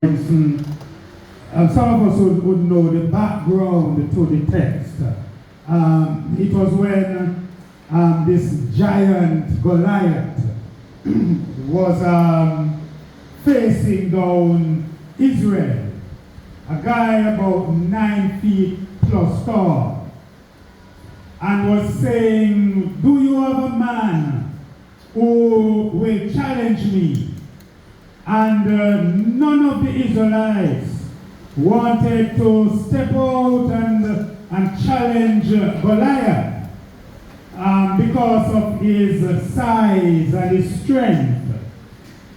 Some of us would know the background to the text. It was when this giant Goliath was facing down Israel, a guy about 9 feet plus tall, and was saying, "Do you have a man who will challenge me?" And none of the Israelites wanted to step out and challenge Goliath because of his size and his strength.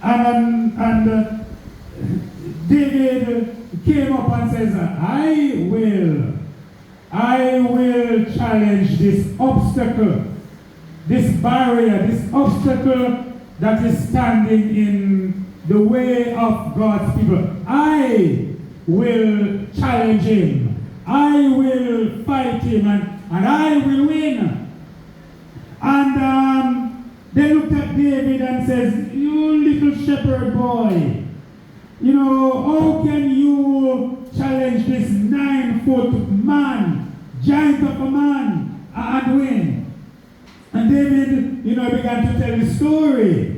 And David came up and says, I will challenge this obstacle, this barrier, this obstacle that is standing in the way of God's people. I will challenge him. I will fight him, and I will win. And they looked at David and says, "You little shepherd boy, you know, how can you challenge this 9-foot man, giant of a man, and win?" And David, began to tell the story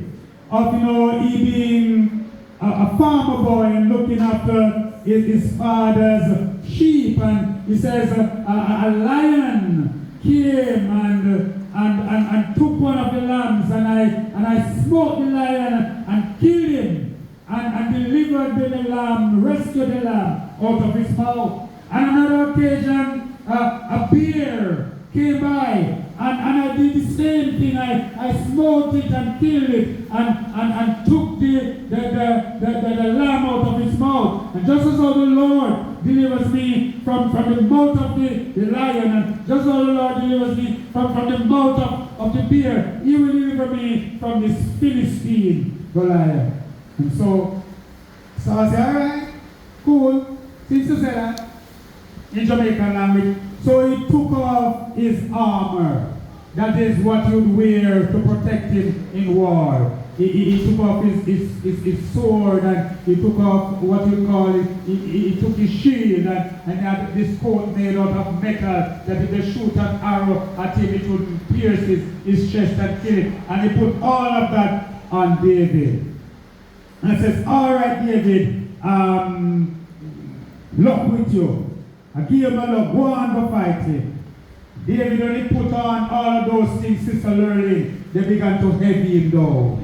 of, he being a farmer boy and looking after his father's sheep. And he says, a lion came and took one of the lambs, and I smote the lion and killed him and delivered the lamb, rescued the lamb out of his mouth. And another occasion, a bear came by, and I did the same thing. I smote it and killed it and took the lamb out of its mouth. And just as how the Lord delivers me from the mouth of the lion, and just as how the Lord delivers me from the mouth of the bear, He will deliver me from this Philistine Goliath. And so I said, all right, cool. Since you said that, in Jamaican language, so he took off his armor. That is what he would wear to protect him in war. He took off his sword, and he took off what you call it, he took his shield, and he had this coat made out of metal, that if they shoot an arrow at him, it would pierce his chest and kill him. And he put all of that on David. And he says, all right, David, luck with you. I give him a look, go on, go fight him. David only put on all of those things, Sister Lurleen, they began to heavy him down.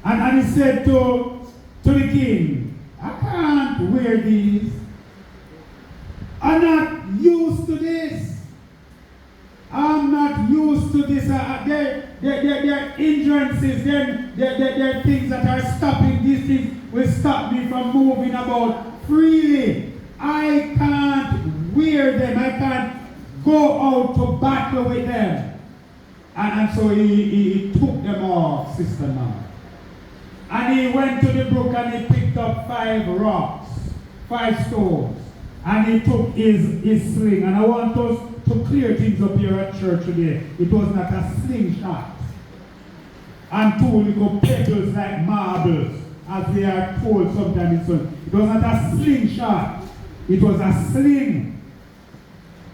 And he said to the king, I can't wear these. I'm not used to this. I'm not used to this. They're hindrances, they're things that are stopping. These things will stop me from moving about freely. I can't wear them. I can't go out to battle with them. And so he took them off, Sister Mom. And he went to the brook and he picked up 5 rocks, 5 stones. And he took his sling. And I want us to clear things up here at church today. It was not a slingshot. And 2 little pebbles like marbles, as we are told sometimes in son. It was not a slingshot. It was a sling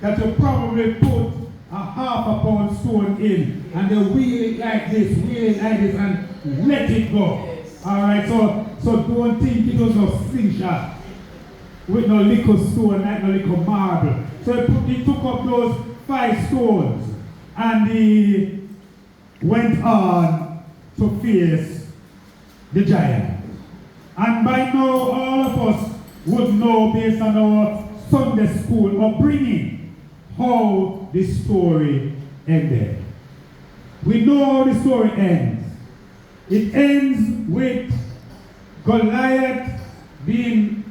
that you probably put a half-a-pound stone in, and they wheel it like this, and let it go. All right, so don't think it was a slingshot with no little stone, like no little marble. So he took up those 5 stones, and he went on to face the giant. And by now, all of us would know, based on our Sunday school upbringing, how the story ended. We know how the story ends. It ends with Goliath being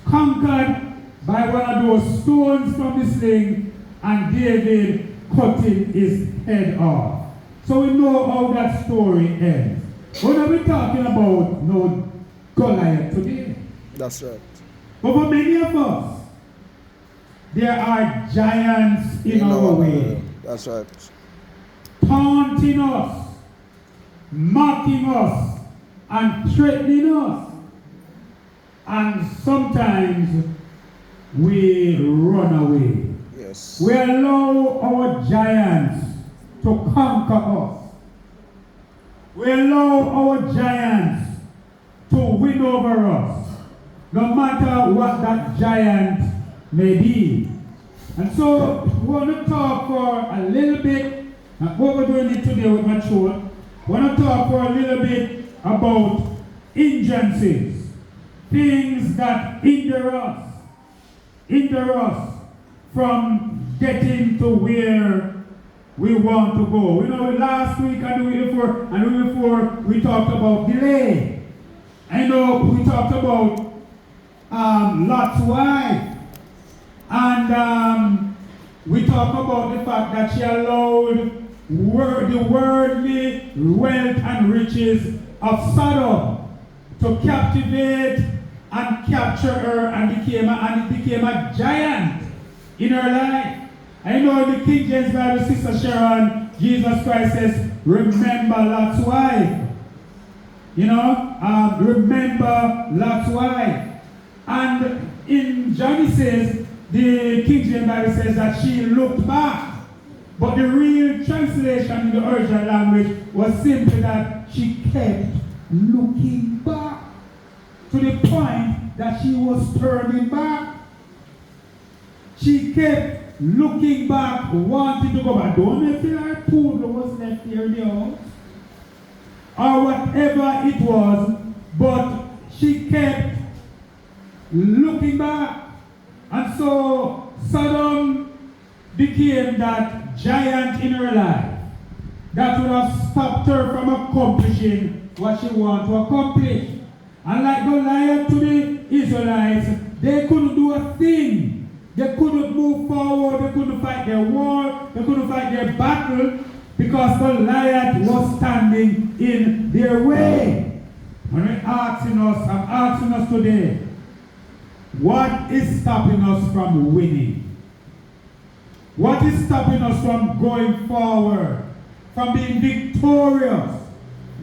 conquered by one of those stones from the sling, and David cutting his head off. So we know how that story ends. What are we talking about? No Goliath today. That's right. But for many of us, there are giants in our way. That's right. Taunting us, mocking us, and threatening us. And sometimes we run away. Yes. We allow our giants to conquer us. We allow our giants to win over us, no matter what that giant may be. And so we want to talk for a little bit, what we're doing it today with my children. We want to talk for a little bit about hindrances, things that hinder us from getting to where we want to go. You know, last week and the week before, we talked about delay. I know we talked about Lot's wife. And we talked about the fact that she allowed the worldly wealth and riches of Sodom to captivate and capture her, and it became a giant in her life. I know in the King James Bible, Sister Sharon, Jesus Christ says, remember Lot's wife. You know, remember Lot's wife. And in John, it says, the King James Bible says that she looked back. But the real translation in the original language was simply that she kept looking back, to the point that she was turning back. She kept looking back, wanting to go back. Don't you feel like poodle was left here in the house? Or whatever it was, but she kept looking back. And so Sodom became that giant in her life that would have stopped her from accomplishing what she wanted to accomplish. And like Goliath to the Israelites, they couldn't do a thing. They couldn't move forward, they couldn't fight their war, they couldn't fight their battle, because Goliath was standing in their way. And I'm asking us today, what is stopping us from winning? What is stopping us from going forward, from being victorious?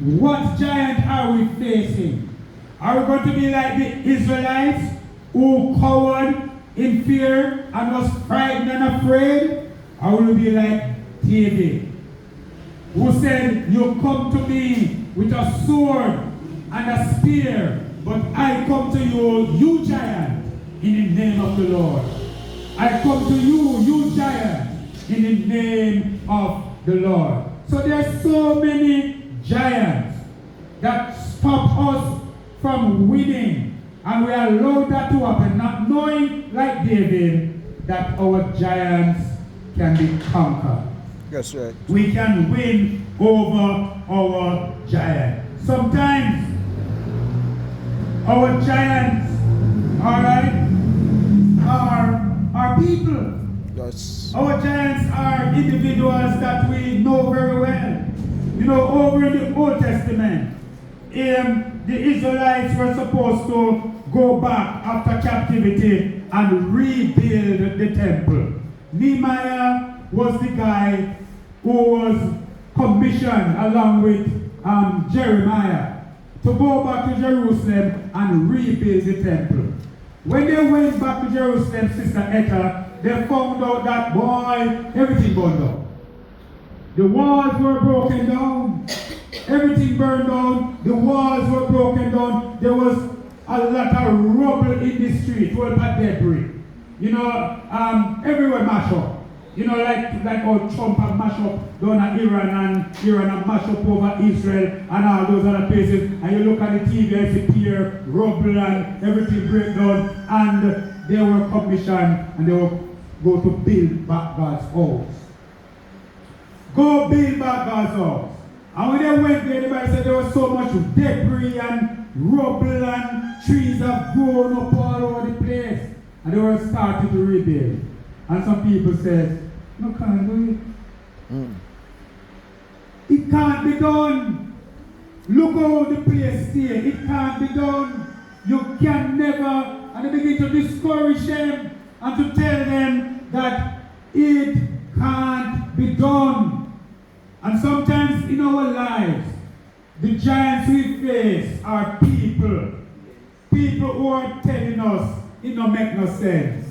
What giant are we facing? Are we going to be like the Israelites who cowered in fear and was frightened and afraid? Or will we be like David, who said, you come to me with a sword and a spear, but I come to you, you giant, in the name of the Lord. I come to you, you giant, in the name of the Lord. So there are so many giants that stop us from winning, and we allow that to happen, not knowing, like David, that our giants can be conquered. That's right. We can win over our giants. Sometimes our giants, all right, are people. Yes. Our giants are individuals that we know very well. You know, over in the Old Testament, the Israelites were supposed to go back after captivity and rebuild the temple. Nehemiah was the guy who was commissioned along with Jeremiah to go back to Jerusalem and rebuild the temple. When they went back to Jerusalem, Sister Etta, they found out that, boy, everything burned down. The walls were broken down. Everything burned down. The walls were broken down. There was a lot of rubble in the street, full of debris. You know, everywhere mash up. You know, like how Trump have mash up down at Iran have mash up over Israel and all those other places. And you look at the TV and see here, rubble and everything break down. And they were commissioned and they will go to build back God's house. Go build back God's house. And when they went there, the Bible said there was so much debris and rubble and trees have grown up all over the place. And they were starting to rebuild. And some people said, no, can't do it. It can't be done. Look how the place stay. It can't be done. You can never. And they begin to discourage them and to tell them that it can't be done. And sometimes in our lives, the giants we face are people. people who are telling us it don't make no sense.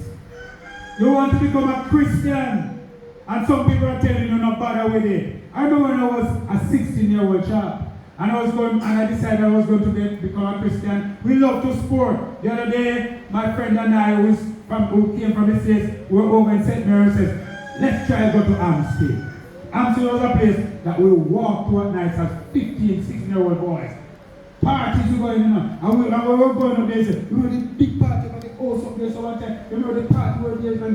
You want to become a Christian, and some people are telling you not bother with it. I remember when I was a 16-year-old child, and I decided I was going to become a Christian. We love to sport. The other day, my friend and I, who came from the States, were over in St. Mary's, said, let's try to go to Amstead. Amstead was a place that we walked to at night as 15, 16-year-old boys. Parties were going on, and we were going up there, we were the big party, but the house up there, so one time, the party were there,